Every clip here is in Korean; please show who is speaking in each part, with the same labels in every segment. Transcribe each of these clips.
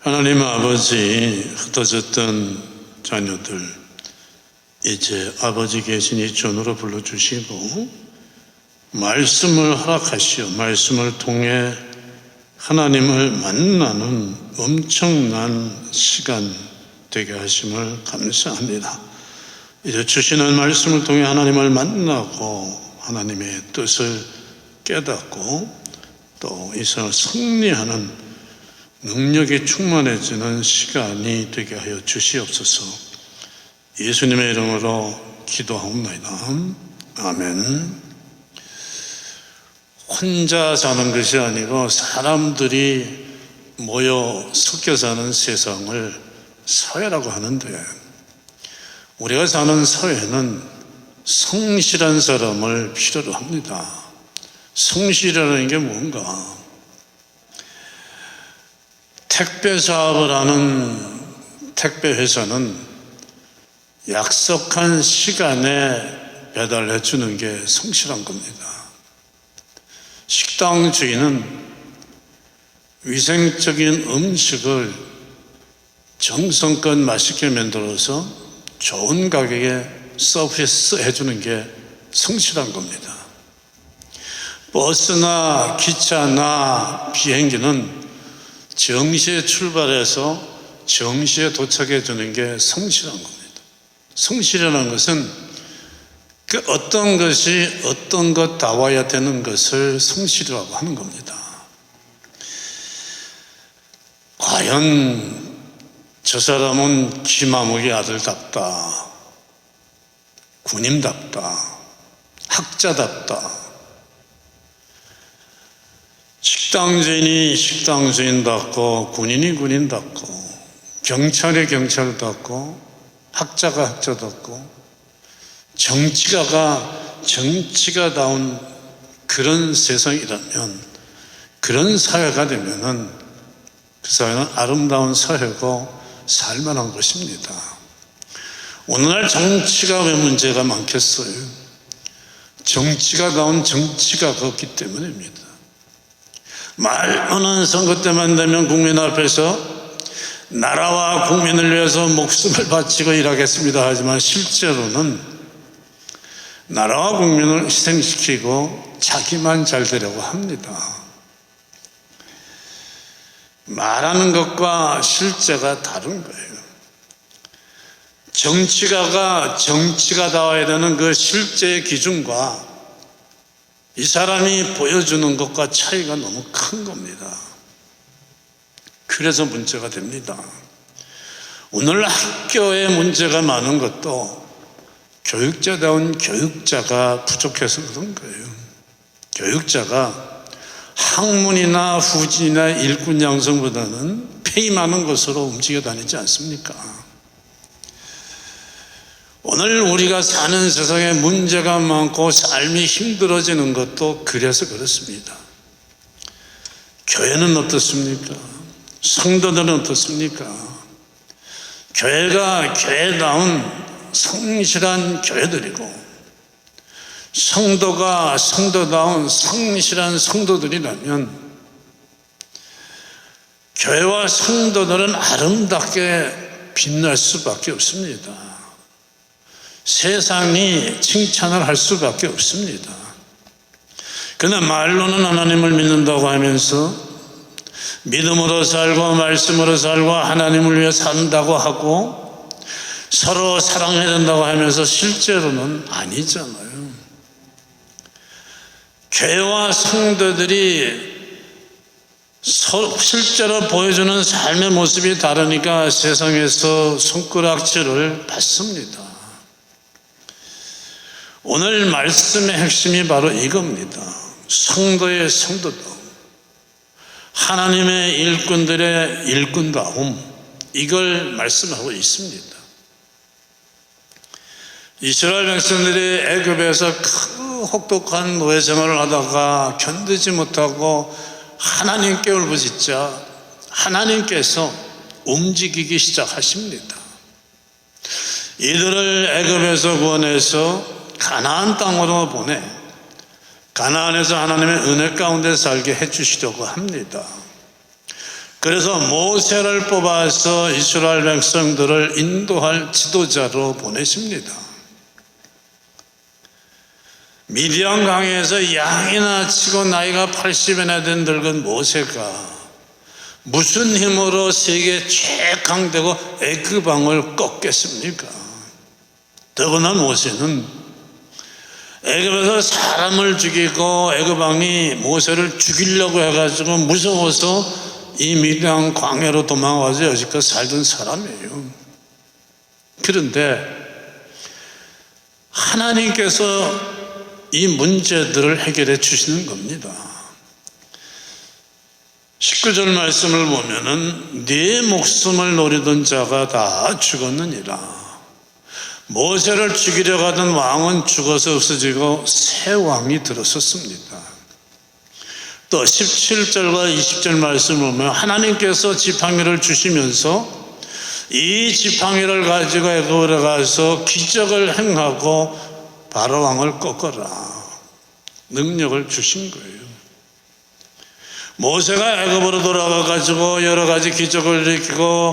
Speaker 1: 하나님 아버지, 흩어졌던 자녀들 이제 아버지 계신 이 존으로 불러주시고 말씀을 허락하시어 말씀을 통해 하나님을 만나는 엄청난 시간 되게 하심을 감사합니다. 이제 주시는 말씀을 통해 하나님을 만나고 하나님의 뜻을 깨닫고 또 이 세상을 승리하는 능력이 충만해지는 시간이 되게 하여 주시옵소서. 예수님의 이름으로 기도하옵나이다. 아멘. 혼자 사는 것이 아니고 사람들이 모여 섞여 사는 세상을 사회라고 하는데, 우리가 사는 사회는 성실한 사람을 필요로 합니다. 성실이라는 게 뭔가? 택배 사업을 하는 택배 회사는 약속한 시간에 배달해 주는 게 성실한 겁니다. 식당 주인은 위생적인 음식을 정성껏 맛있게 만들어서 좋은 가격에 서비스 해주는 게 성실한 겁니다. 버스나 기차나 비행기는 정시에 출발해서 정시에 도착해 주는 게 성실한 겁니다. 성실이라는 것은 그 어떤 것이 어떤 것 다 와야 되는 것을 성실이라고 하는 겁니다. 과연 저 사람은 김아무개 아들답다, 군인답다, 학자답다, 식당 주인이 식당 주인답고 군인이 군인답고 경찰이 경찰답고 학자가 학자답고 정치가가 정치가다운 그런 세상이라면, 그런 사회가 되면은 그 사회는 아름다운 사회고 살만한 것입니다. 오늘날 정치가 왜 문제가 많겠어요? 정치가다운 정치가 없기 때문입니다. 말로는 선거 때만 되면 국민 앞에서 나라와 국민을 위해서 목숨을 바치고 일하겠습니다 하지만 실제로는 나라와 국민을 희생시키고 자기만 잘 되려고 합니다. 말하는 것과 실제가 다른 거예요. 정치가가 정치가다워야 되는 그 실제의 기준과 이 사람이 보여주는 것과 차이가 너무 큰 겁니다. 그래서 문제가 됩니다. 오늘 학교에 문제가 많은 것도 교육자다운 교육자가 부족해서 그런 거예요. 교육자가 학문이나 후진이나 일꾼 양성보다는 페이 많은 것으로 움직여 다니지 않습니까? 오늘 우리가 사는 세상에 문제가 많고 삶이 힘들어지는 것도 그래서 그렇습니다. 교회는 어떻습니까? 성도들은 어떻습니까? 교회가 교회다운 성실한 교회들이고 성도가 성도다운 성실한 성도들이라면 교회와 성도들은 아름답게 빛날 수밖에 없습니다. 세상이 칭찬을 할 수밖에 없습니다. 그러나 말로는 하나님을 믿는다고 하면서 믿음으로 살고 말씀으로 살고 하나님을 위해 산다고 하고 서로 사랑해야 된다고 하면서 실제로는 아니잖아요. 교회와 성도들이 실제로 보여주는 삶의 모습이 다르니까 세상에서 손가락질을 받습니다. 오늘 말씀의 핵심이 바로 이겁니다. 성도의 성도다움, 하나님의 일꾼들의 일꾼다움, 이걸 말씀하고 있습니다. 이스라엘 백성들이 애굽에서 큰 혹독한 노예 생활을 하다가 견디지 못하고 하나님께 울부짖자 하나님께서 움직이기 시작하십니다. 이들을 애굽에서 구원해서 가나안 땅으로 보내 가나안에서 하나님의 은혜 가운데 살게 해주시려고 합니다. 그래서 모세를 뽑아서 이스라엘 백성들을 인도할 지도자로 보내십니다. 미디안 강에서 양이나 치고 나이가 80이나 된 늙은 모세가 무슨 힘으로 세계 최강대국 애굽왕을 꺾겠습니까? 더구나 모세는 애굽에서 사람을 죽이고 애굽왕이 모세를 죽이려고 해가지고 무서워서 이 미디안 광야로 도망와서 여지껏 살던 사람이에요. 그런데 하나님께서 이 문제들을 해결해 주시는 겁니다. 19절 말씀을 보면은 네 목숨을 노리던 자가 다 죽었느니라. 모세를 죽이려고 하던 왕은 죽어서 없어지고 새 왕이 들어섰습니다. 또 17절과 20절 말씀을 보면 하나님께서 지팡이를 주시면서 이 지팡이를 가지고 애굽에 가서 기적을 행하고 바로 왕을 꺾어라 능력을 주신 거예요. 모세가 애굽으로 돌아가 가지고 여러 가지 기적을 일으키고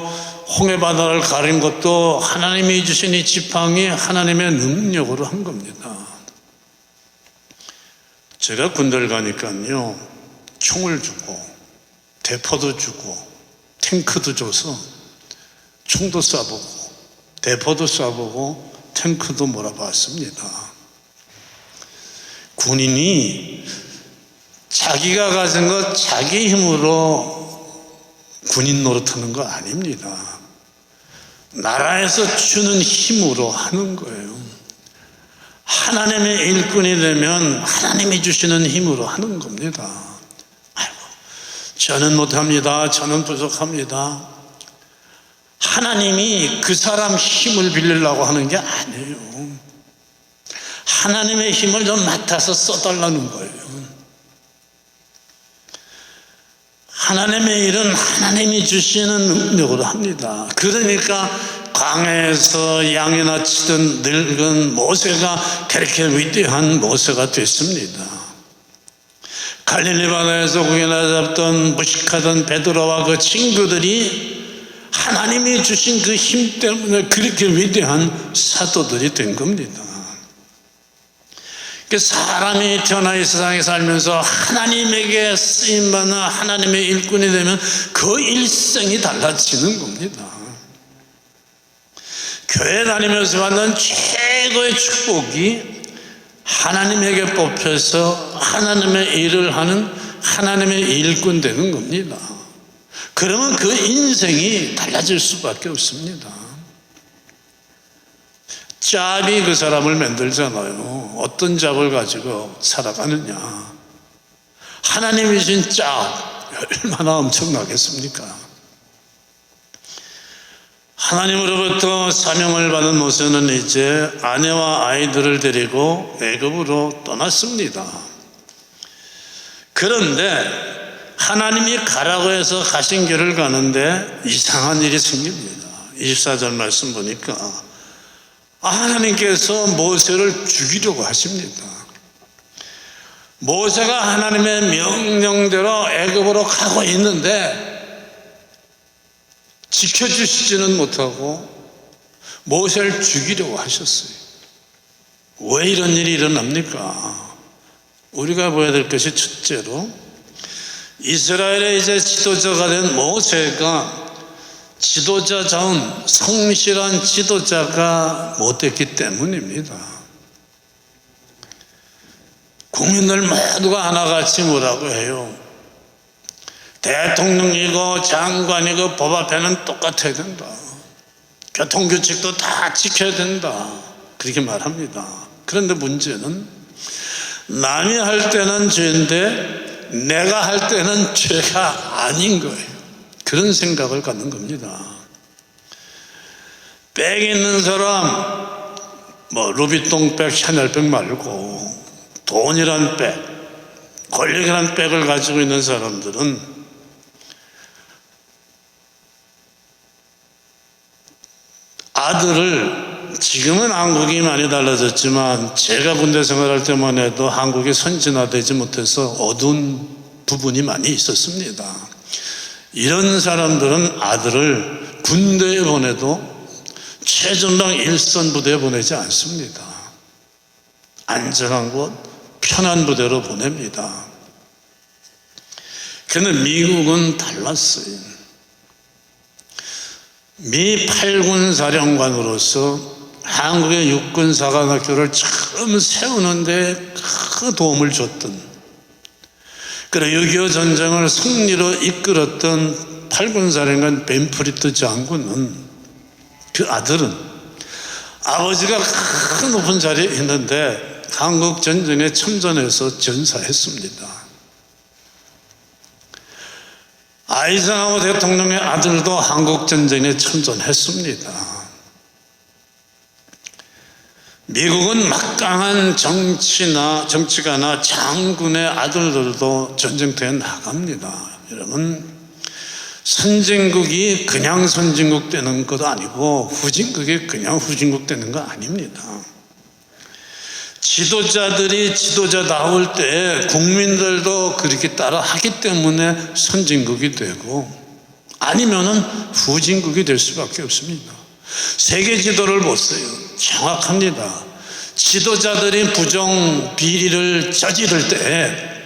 Speaker 1: 홍해 바다를 가린 것도 하나님이 주신 이 지팡이 하나님의 능력으로 한 겁니다. 제가 군대를 가니까요, 총을 주고 대포도 주고 탱크도 줘서 총도 쏴보고 대포도 쏴보고 탱크도 몰아봤습니다. 군인이 자기가 가진 것 자기 힘으로 군인 노릇하는 거 아닙니다. 나라에서 주는 힘으로 하는 거예요. 하나님의 일꾼이 되면 하나님이 주시는 힘으로 하는 겁니다. 아이고, 저는 못합니다. 저는 부족합니다. 하나님이 그 사람 힘을 빌리려고 하는 게 아니에요. 하나님의 힘을 좀 맡아서 써달라는 거예요. 하나님의 일은 하나님이 주시는 능력으로 합니다. 그러니까 광야에서 양이나 치던 늙은 모세가 그렇게 위대한 모세가 됐습니다. 갈릴리 바다에서 고기나 잡던 무식하던 베드로와 그 친구들이 하나님이 주신 그 힘 때문에 그렇게 위대한 사도들이 된 겁니다. 사람이 태어나 이 세상에 살면서 하나님에게 쓰임받는 하나님의 일꾼이 되면 그 일생이 달라지는 겁니다. 교회 다니면서 받는 최고의 축복이 하나님에게 뽑혀서 하나님의 일을 하는 하나님의 일꾼 되는 겁니다. 그러면 그 인생이 달라질 수밖에 없습니다. 짭이 그 사람을 만들잖아요. 어떤 짭을 가지고 살아가느냐. 하나님이 주신 짭 얼마나 엄청나겠습니까? 하나님으로부터 사명을 받은 모세는 이제 아내와 아이들을 데리고 애굽으로 떠났습니다. 그런데 하나님이 가라고 해서 가신 길을 가는데 이상한 일이 생깁니다. 24절 말씀 보니까 하나님께서 모세를 죽이려고 하십니다. 모세가 하나님의 명령대로 애굽으로 가고 있는데 지켜주시지는 못하고 모세를 죽이려고 하셨어요. 왜 이런 일이 일어납니까? 우리가 보아야 될 것이 첫째로 이스라엘의 이제 지도자가 된 모세가 지도자다운 성실한 지도자가 못됐기 때문입니다. 국민들 모두가 하나같이 뭐라고 해요? 대통령이고 장관이고 법 앞에는 똑같아야 된다. 교통규칙도 다 지켜야 된다. 그렇게 말합니다. 그런데 문제는 남이 할 때는 죄인데 내가 할 때는 죄가 아닌 거예요. 그런 생각을 갖는 겁니다. 백 있는 사람, 루비통백, 샤넬백 말고 돈이란 백, 권력이란 백을 가지고 있는 사람들은 아들을, 지금은 한국이 많이 달라졌지만 제가 군대 생활할 때만 해도 한국이 선진화되지 못해서 어두운 부분이 많이 있었습니다. 이런 사람들은 아들을 군대에 보내도 최전방 일선 부대에 보내지 않습니다. 안전한 곳, 편한 부대로 보냅니다. 그런데 미국은 달랐어요. 미 8군 사령관으로서 한국의 육군사관학교를 처음 세우는데 큰 도움을 줬던, 그리고 6.25 전쟁을 승리로 이끌었던 8군 사령관 벤프리트 장군은, 그 아들은 아버지가 큰 높은 자리에 있는데 한국 전쟁에 참전해서 전사했습니다. 아이젠하워 대통령의 아들도 한국 전쟁에 참전했습니다. 미국은 막강한 정치가나 장군의 아들들도 전쟁터에 나갑니다. 여러분, 선진국이 그냥 선진국 되는 것도 아니고 후진국이 그냥 후진국 되는 거 아닙니다. 지도자들이 지도자다울 때 국민들도 그렇게 따라 하기 때문에 선진국이 되고, 아니면은 후진국이 될 수밖에 없습니다. 세계 지도를 보세요. 정확합니다. 지도자들이 부정 비리를 저지를 때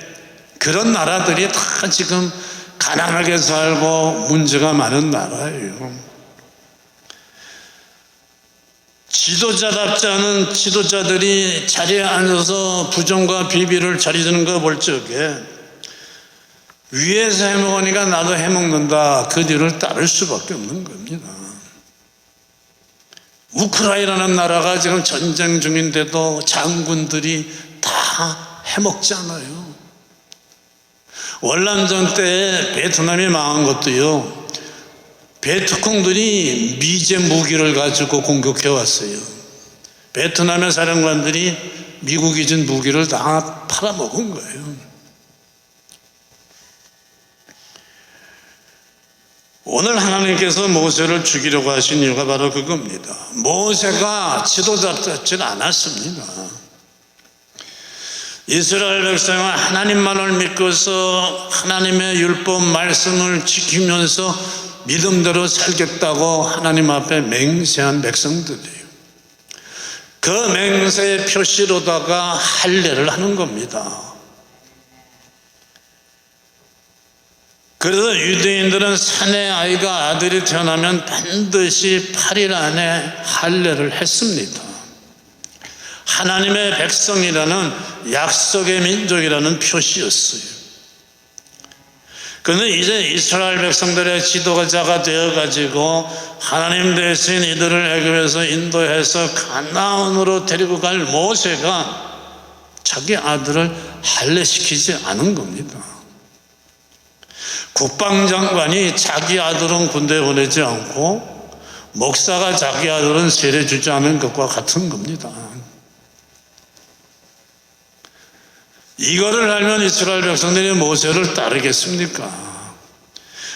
Speaker 1: 그런 나라들이 다 지금 가난하게 살고 문제가 많은 나라예요. 지도자답지 않은 지도자들이 자리에 앉아서 부정과 비비를 저지르는 거 볼 적에 위에서 해먹으니까 나도 해먹는다, 그 뒤를 따를 수밖에 없는 겁니다. 우크라이나라는 나라가 지금 전쟁 중인데도 장군들이 다 해먹잖아요. 월남전 때 베트남이 망한 것도요, 베트콩들이 미제 무기를 가지고 공격해 왔어요. 베트남의 사령관들이 미국이 준 무기를 다 팔아먹은 거예요. 오늘 하나님께서 모세를 죽이려고 하신 이유가 바로 그겁니다. 모세가 지도자답지 않았습니다. 이스라엘 백성은 하나님만을 믿고서 하나님의 율법 말씀을 지키면서 믿음대로 살겠다고 하나님 앞에 맹세한 백성들이에요. 그 맹세의 표시로다가 할례를 하는 겁니다. 그래서 유대인들은 사내 아이가 아들이 태어나면 반드시 8일 안에 할례를 했습니다. 하나님의 백성이라는 약속의 민족이라는 표시였어요. 그런데 이제 이스라엘 백성들의 지도자가 되어가지고 하나님 대신 이들을 애굽에서 인도해서 가나안으로 데리고 갈 모세가 자기 아들을 할례시키지 않은 겁니다. 국방장관이 자기 아들은 군대에 보내지 않고 목사가 자기 아들은 세례 주지 않은 것과 같은 겁니다. 이거를 알면 이스라엘 백성들이 모세를 따르겠습니까?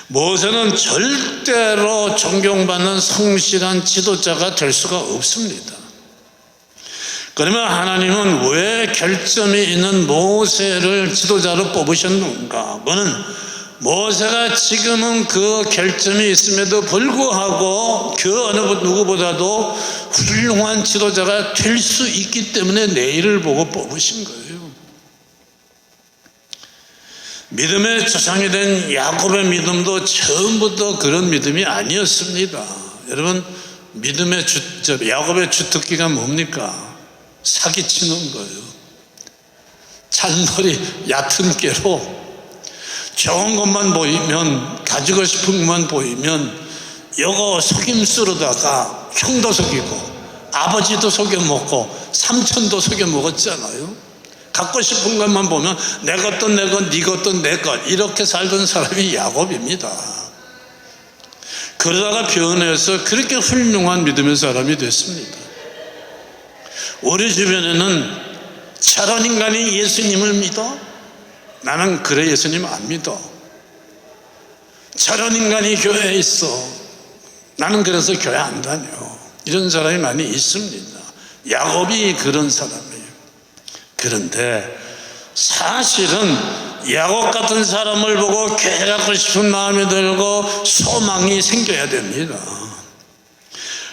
Speaker 1: 모세는 절대로 존경받는 성실한 지도자가 될 수가 없습니다. 그러면 하나님은 왜 결점이 있는 모세를 지도자로 뽑으셨는가? 그거는 모세가 지금은 그 결점이 있음에도 불구하고 그 어느 누구보다도 훌륭한 지도자가 될 수 있기 때문에 내일을 보고 뽑으신 거예요. 믿음의 조상이 된 야곱의 믿음도 처음부터 그런 믿음이 아니었습니다. 여러분, 믿음의 야곱의 주특기가 뭡니까? 사기치는 거예요. 잔머리 얕은 깨로 좋은 것만 보이면, 가지고 싶은 것만 보이면 이거 속임수로다가 형도 속이고 아버지도 속여먹고 삼촌도 속여먹었잖아요. 갖고 싶은 것만 보면 내 것도 내 것, 네 것도 내 것, 이렇게 살던 사람이 야곱입니다. 그러다가 변해서 그렇게 훌륭한 믿음의 사람이 됐습니다. 우리 주변에는 저런 인간이 예수님을 믿어? 나는 그래 예수님 안 믿어. 저런 인간이 교회에 있어. 나는 그래서 교회 안 다녀. 이런 사람이 많이 있습니다. 야곱이 그런 사람이에요. 그런데 사실은 야곱 같은 사람을 보고 교회 갖고 싶은 마음이 들고 소망이 생겨야 됩니다.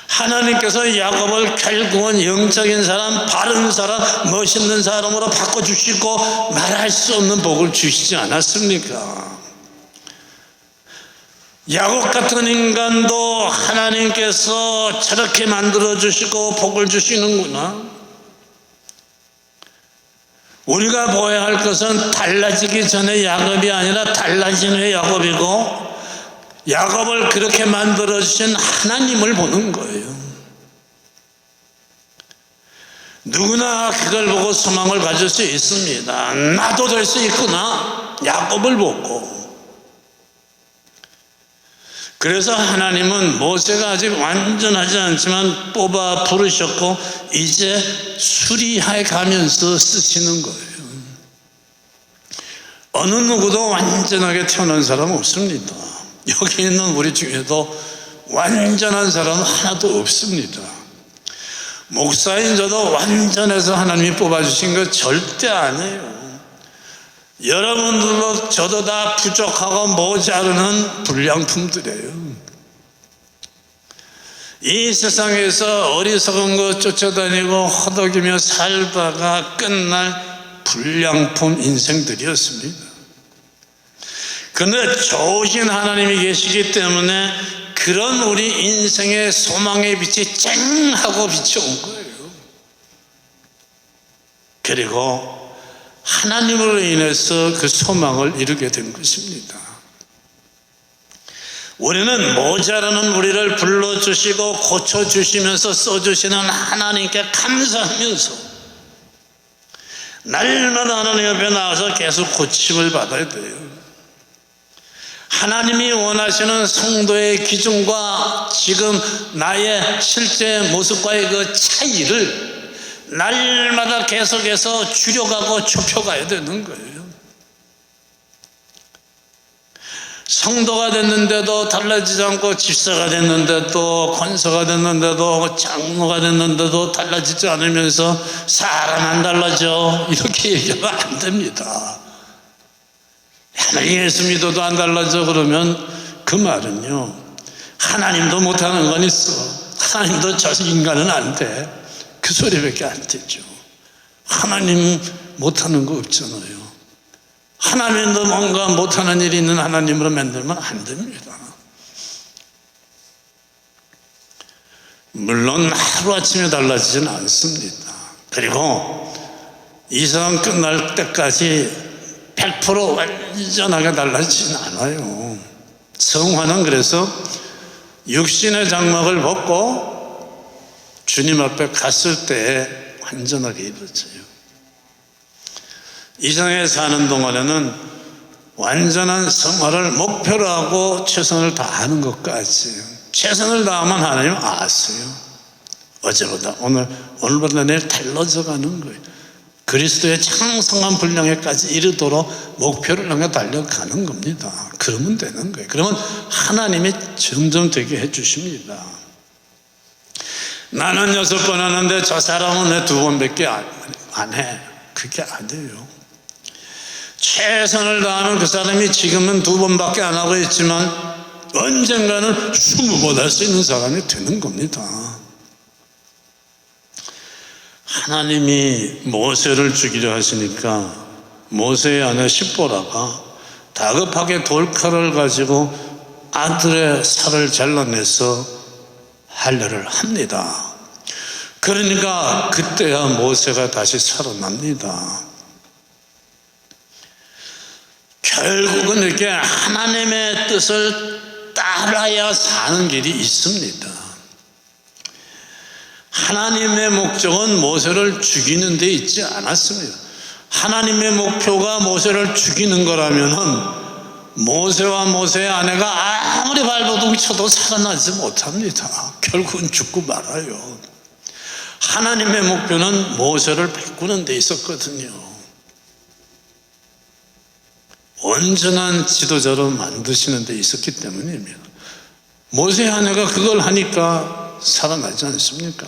Speaker 1: 하나님께서 야곱을 결국은 영적인 사람, 바른 사람, 멋있는 사람으로 바꿔주시고 말할 수 없는 복을 주시지 않았습니까? 야곱 같은 인간도 하나님께서 저렇게 만들어주시고 복을 주시는구나. 우리가 보아야 할 것은 달라지기 전에 야곱이 아니라 달라진 후에 야곱이고, 야곱을 그렇게 만들어주신 하나님을 보는 거예요. 누구나 그걸 보고 소망을 가질 수 있습니다. 나도 될 수 있구나. 야곱을 보고. 그래서 하나님은 모세가 아직 완전하지 않지만 뽑아 부르셨고 이제 수리해 가면서 쓰시는 거예요. 어느 누구도 완전하게 태어난 사람 없습니다. 여기 있는 우리 중에도 완전한 사람은 하나도 없습니다. 목사인 저도 완전해서 하나님이 뽑아주신 거 절대 아니에요. 여러분들도 저도 다 부족하고 모자르는 불량품들이에요. 이 세상에서 어리석은 것 쫓아다니고 허덕이며 살다가 끝날 불량품 인생들이었습니다. 그런데 좋으신 하나님이 계시기 때문에 그런 우리 인생의 소망의 빛이 쨍 하고 비춰온 거예요. 그리고 하나님으로 인해서 그 소망을 이루게 된 것입니다. 우리는 모자라는 우리를 불러주시고 고쳐주시면서 써주시는 하나님께 감사하면서 날마다 하나님 옆에 나와서 계속 고침을 받아야 돼요. 하나님이 원하시는 성도의 기준과 지금 나의 실제 모습과의 그 차이를 날마다 계속해서 줄여가고 좁혀가야 되는 거예요. 성도가 됐는데도 달라지지 않고, 집사가 됐는데도, 권사가 됐는데도, 장로가 됐는데도 달라지지 않으면서 사람 안 달라져 이렇게 얘기하면 안 됩니다. 하나님 예수 믿어도 안 달라져 그러면 그 말은요, 하나님도 못하는 건 있어. 하나님도 저 인간은 안 돼. 그 소리밖에 안 되죠. 하나님 못하는 거 없잖아요. 하나님도 뭔가 못하는 일이 있는 하나님으로 만들면 안 됩니다. 물론 하루아침에 달라지지는 않습니다. 그리고 이 세상 끝날 때까지 100% 완전하게 달라지진 않아요. 성화는 그래서 육신의 장막을 벗고 주님 앞에 갔을 때 완전하게 이루어져요. 이 세상에 사는 동안에는 완전한 성화를 목표로 하고 최선을 다하는 것까지, 최선을 다하면 하나님 아세요. 어제보다 오늘보다 내일 달라져 가는 거예요. 그리스도의 창성한 분량에까지 이르도록 목표를 향해 달려가는 겁니다. 그러면 되는 거예요. 그러면 하나님이 점점 되게 해주십니다. 나는 6번 하는데 저 사람은 왜 2번밖에 안 해. 그게 아니에요. 최선을 다하면 그 사람이 지금은 2번밖에 안 하고 있지만 언젠가는 20번 할 수 있는 사람이 되는 겁니다. 하나님이 모세를 죽이려 하시니까 모세의 아내 십보라가 다급하게 돌칼을 가지고 아들의 살을 잘라내서 할례를 합니다. 그러니까 그때야 모세가 다시 살아납니다. 결국은 이렇게 하나님의 뜻을 따라야 사는 길이 있습니다. 하나님의 목적은 모세를 죽이는 데 있지 않았습니다. 하나님의 목표가 모세를 죽이는 거라면은 모세와 모세의 아내가 아무리 발버둥 쳐도 살아나지 못합니다. 결국은 죽고 말아요. 하나님의 목표는 모세를 바꾸는 데 있었거든요. 온전한 지도자로 만드시는 데 있었기 때문입니다. 모세의 아내가 그걸 하니까 살아나지 않습니까?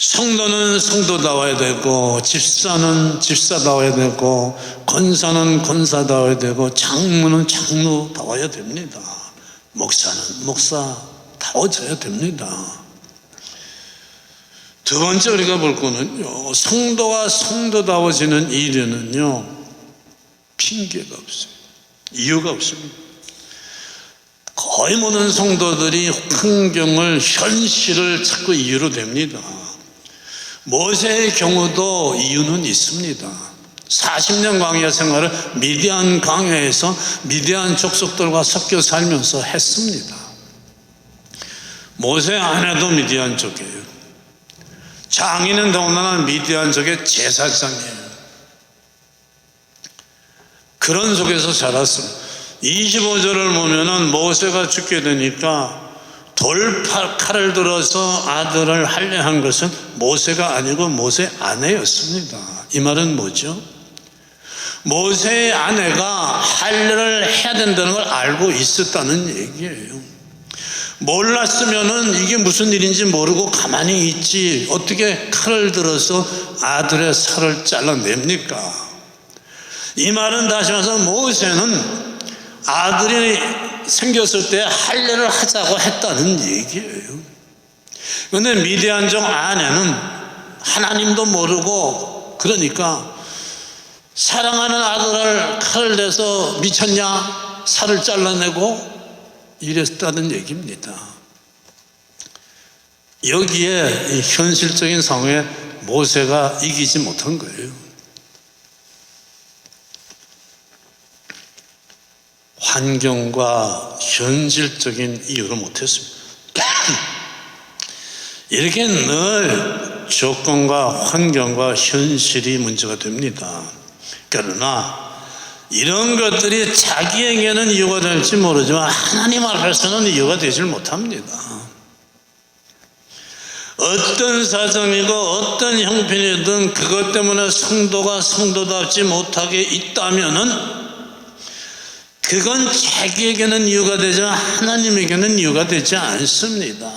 Speaker 1: 성도는 성도다워야 되고, 집사는 집사다워야 되고, 권사는 권사다워야 되고, 장로는 장로다워야 됩니다. 목사는 목사다워져야 됩니다. 두 번째 우리가 볼 거는요, 성도가 성도다워지는 이유는요, 핑계가 없어요. 이유가 없습니다. 거의 모든 성도들이 환경을, 현실을 자꾸 이유로 댑니다. 모세의 경우도 이유는 있습니다. 40년 광야 생활을 미디안 광야에서 미디안 족속들과 섞여 살면서 했습니다. 모세의 아내도 미디안 족이에요. 장인은 더군다나 미디안 족의 제사장이에요. 그런 속에서 자랐습니다. 25절을 보면은 모세가 죽게 되니까 칼을 들어서 아들을 할례한 것은 모세가 아니고 모세 아내였습니다. 이 말은 뭐죠? 모세의 아내가 할례를 해야 된다는 걸 알고 있었다는 얘기예요. 몰랐으면은 이게 무슨 일인지 모르고 가만히 있지, 어떻게 칼을 들어서 아들의 살을 잘라냅니까? 이 말은 다시 말해서 모세는 아들이 생겼을 때 할례를 하자고 했다는 얘기예요. 그런데 미디안족 아내는 하나님도 모르고, 그러니까 사랑하는 아들을 칼을 내서 미쳤냐, 살을 잘라내고 이랬다는 얘기입니다. 여기에 이 현실적인 상황에 모세가 이기지 못한 거예요. 환경과 현실적인 이유로 못했습니다. 이렇게 늘 조건과 환경과 현실이 문제가 됩니다. 그러나 이런 것들이 자기에게는 이유가 될지 모르지만 하나님 앞에서는 이유가 되질 못합니다. 어떤 사정이고 어떤 형편이든 그것 때문에 성도가 성도답지 못하게 있다면은 그건 자기에게는 이유가 되지만 하나님에게는 이유가 되지 않습니다.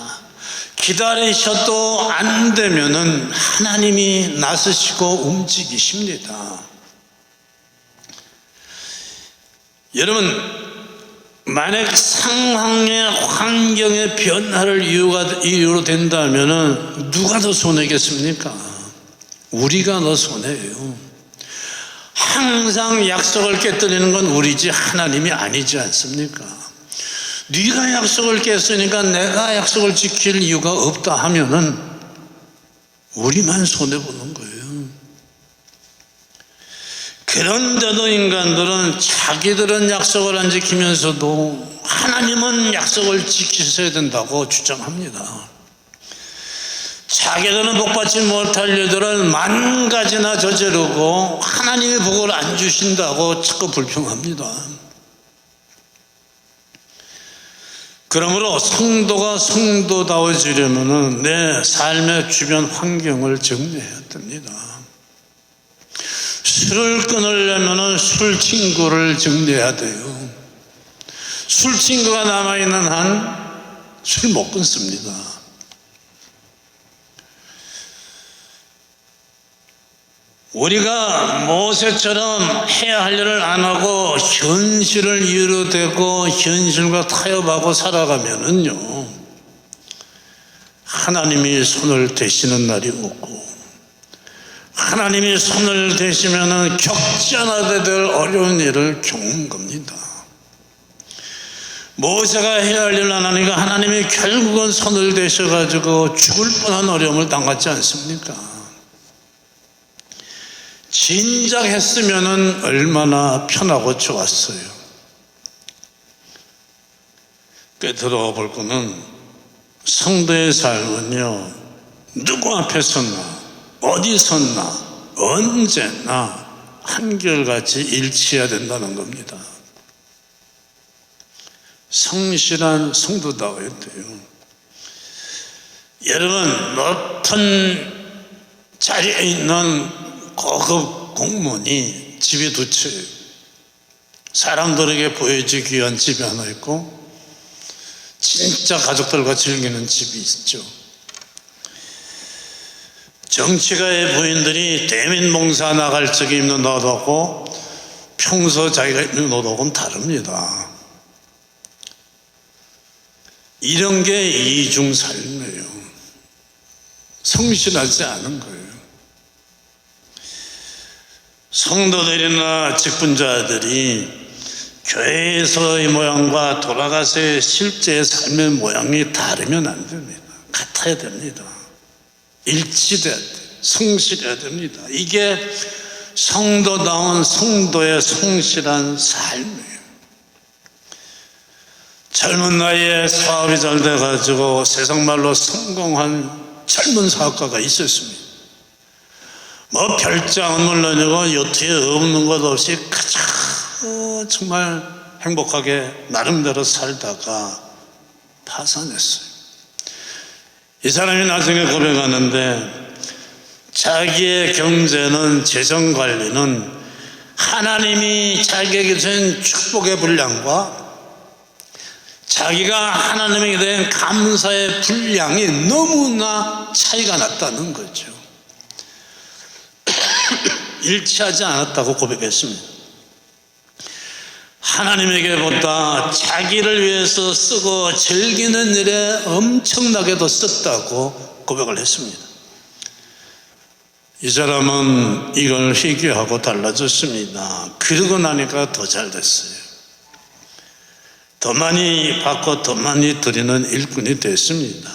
Speaker 1: 기다리셔도 안 되면은 하나님이 나서시고 움직이십니다. 여러분, 만약 상황의 환경의 변화를 이유로 된다면은 누가 더 손해겠습니까? 우리가 더 손해예요. 항상 약속을 깨뜨리는 건 우리지 하나님이 아니지 않습니까? 네가 약속을 깼으니까 내가 약속을 지킬 이유가 없다 하면은 우리만 손해보는 거예요. 그런데도 인간들은 자기들은 약속을 안 지키면서도 하나님은 약속을 지키셔야 된다고 주장합니다. 자기들은 복받지 못할 일들을 만 가지나 저지르고 하나님이 복을 안 주신다고 자꾸 불평합니다. 그러므로 성도가 성도다워지려면 내 삶의 주변 환경을 정리해야 됩니다. 술을 끊으려면 술 친구를 정리해야 돼요. 술 친구가 남아있는 한 술 못 끊습니다. 우리가 모세처럼 해야 할 일을 안 하고 현실을 이유로 대고 현실과 타협하고 살아가면은요, 하나님이 손을 대시는 날이 오고, 하나님이 손을 대시면은 겪지 않아도 될 어려운 일을 겪는 겁니다. 모세가 해야 할 일을 안 하니까 하나님이 결국은 손을 대셔가지고 죽을 뻔한 어려움을 당하지 않습니까? 진작 했으면 얼마나 편하고 좋았어요. 꿰들어 볼 거는 성도의 삶은요, 누구 앞에 섰나, 어디 섰나, 언제나 한결같이 일치해야 된다는 겁니다. 성실한 성도다워야 돼요. 여러분, 높은 자리에 있는 고급 공무원이 집에 두 채예요. 사람들에게 보여주기 위한 집이 하나 있고 진짜 가족들과 즐기는 집이 있죠. 정치가의 부인들이 대민봉사 나갈 적에 입는 옷하고 평소 자기가 입는 옷하고는 다릅니다. 이런 게 이중 삶이에요. 성실하지 않은 거예요. 성도들이나 직분자들이 교회에서의 모양과 돌아가서의 실제 삶의 모양이 다르면 안 됩니다. 같아야 됩니다. 일치돼야 돼요. 성실해야 됩니다. 이게 성도다운 성도의 성실한 삶이에요. 젊은 나이에 사업이 잘 돼가지고 세상 말로 성공한 젊은 사업가가 있었습니다. 뭐 별장은 물론이고 요트에 없는 것 없이 그저 정말 행복하게 나름대로 살다가 파산했어요. 이 사람이 나중에 고백하는데 자기의 경제는 재정관리는 하나님이 자기에게 주신 축복의 분량과 자기가 하나님에게 대한 감사의 분량이 너무나 차이가 났다는 거죠. 일치하지 않았다고 고백했습니다. 하나님에게보다 자기를 위해서 쓰고 즐기는 일에 엄청나게도 썼다고 고백을 했습니다. 이 사람은 이걸 회개하고 달라졌습니다. 그러고 나니까 더 잘 됐어요. 더 많이 받고 더 많이 드리는 일꾼이 됐습니다.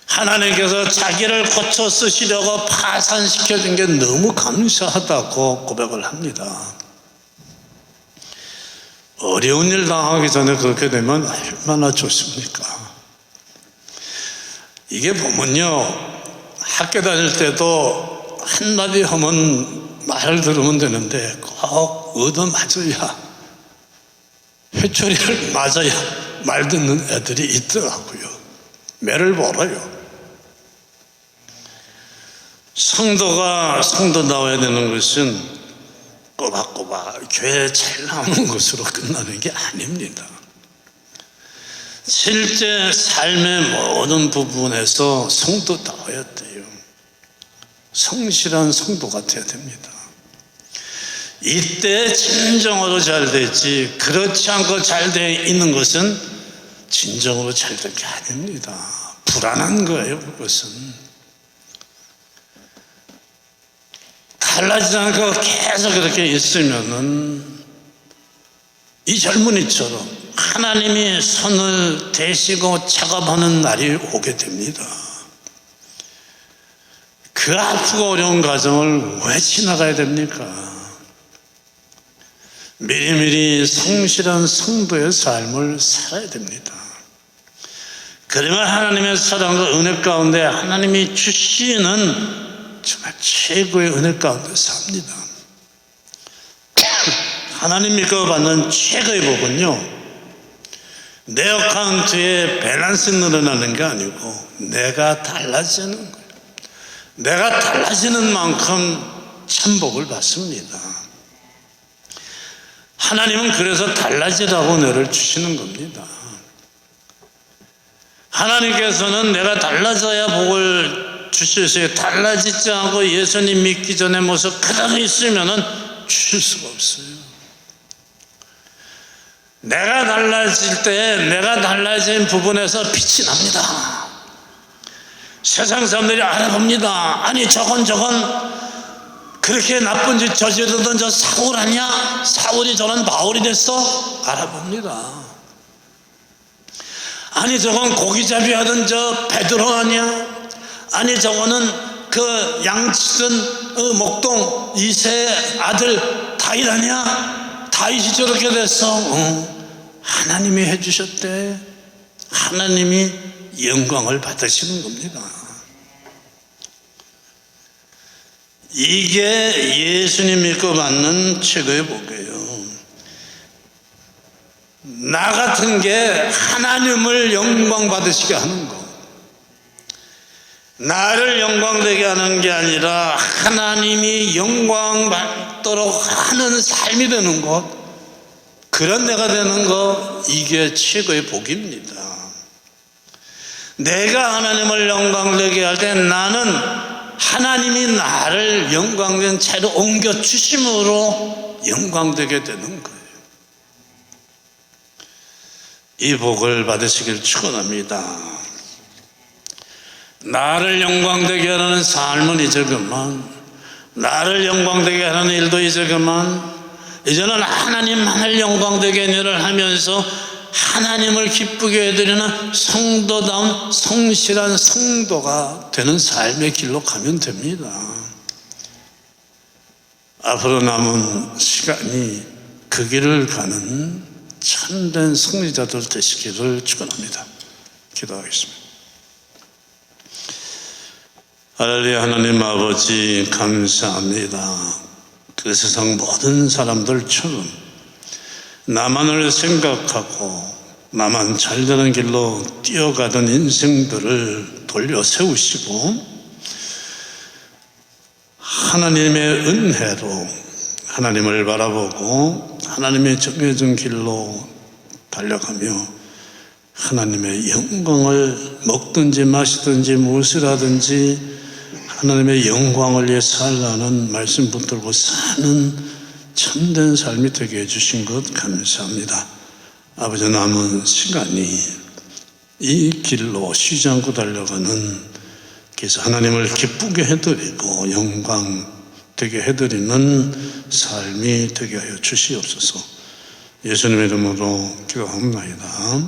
Speaker 1: 하나님께서 자기를 고쳐 쓰시려고 파산시켜준 게 너무 감사하다고 고백을 합니다. 어려운 일 당하기 전에 그렇게 되면 얼마나 좋습니까? 이게 보면요, 학교 다닐 때도 한마디 하면 말을 들으면 되는데 꼭 얻어맞아야, 회초리를 맞아야 말 듣는 애들이 있더라고요. 매를 벌어요. 성도가 성도다워야 되는 것은 꼬박꼬박 교회 잘 나오는 것으로 끝나는 게 아닙니다. 실제 삶의 모든 부분에서 성도다워야 돼요. 성실한 성도가 되어야 됩니다. 이때 진정으로 잘 되지, 그렇지 않고 잘 되어 있는 것은 진정으로 잘 된 게 아닙니다. 불안한 거예요, 그것은. 달라지지 않고 계속 그렇게 있으면은 이 젊은이처럼 하나님이 손을 대시고 작업하는 날이 오게 됩니다. 그 아프고 어려운 과정을 왜 지나가야 됩니까? 미리미리 성실한 성도의 삶을 살아야 됩니다. 그러면 하나님의 사랑과 은혜 가운데 하나님이 주시는 정말 최고의 은혜 가운데 삽니다. 하나님 믿고 받는 최고의 복은요, 내 어카운트에 밸런스 늘어나는 게 아니고 내가 달라지는 거예요. 내가 달라지는 만큼 천복을 받습니다. 하나님은 그래서 달라지라고 은혜를 주시는 겁니다. 하나님께서는 내가 달라져야 복을 주실수에 달라지지 않고 예수님 믿기 전의 모습 그대로 있으면 주실 수가 없어요. 내가 달라질 때 내가 달라진 부분에서 빛이 납니다. 세상 사람들이 알아봅니다. 아니 저건 그렇게 나쁜 짓 저지르던 저 사울 아니야? 사울이 저런 바울이 됐어? 알아봅니다. 아니 저건 고기잡이 하던 저 베드로 아니야? 아니 저거는 그 양치던 목동 이세의 아들 다윗 아니야? 다윗이 저렇게 됐어. 하나님이 해주셨대. 하나님이 영광을 받으시는 겁니다. 이게 예수님 믿고 받는 최고의 복이에요. 나 같은 게 하나님을 영광 받으시게 하는 거, 나를 영광되게 하는 게 아니라 하나님이 영광 받도록 하는 삶이 되는 것, 그런 내가 되는 것, 이게 최고의 복입니다. 내가 하나님을 영광되게 할 때 나는 하나님이 나를 영광된 채로 옮겨주심으로 영광되게 되는 거예요. 이 복을 받으시길 축원합니다. 나를 영광되게 하는 삶은 이제 그만, 나를 영광되게 하는 일도 이제 그만, 이제는 하나님만을 영광되게 일을 하면서 하나님을 기쁘게 해드리는 성도다운 성실한 성도가 되는 삶의 길로 가면 됩니다. 앞으로 남은 시간이 그 길을 가는 참된 승리자들 되시기를 축원합니다. 기도하겠습니다. 할렐루야. 하나님 아버지 감사합니다. 그 세상 모든 사람들처럼 나만을 생각하고 나만 잘되는 길로 뛰어가던 인생들을 돌려 세우시고 하나님의 은혜로 하나님을 바라보고 하나님의 정해진 길로 달려가며 하나님의 영광을 먹든지 마시든지 무엇을 하든지 하나님의 영광을 위해 살라는 말씀 붙들고 사는 참된 삶이 되게 해주신 것 감사합니다. 아버지, 남은 시간이 이 길로 쉬지 않고 달려가는, 그래서 하나님을 기쁘게 해드리고 영광 되게 해드리는 삶이 되게 하여 주시옵소서. 예수님의 이름으로 기도합니다.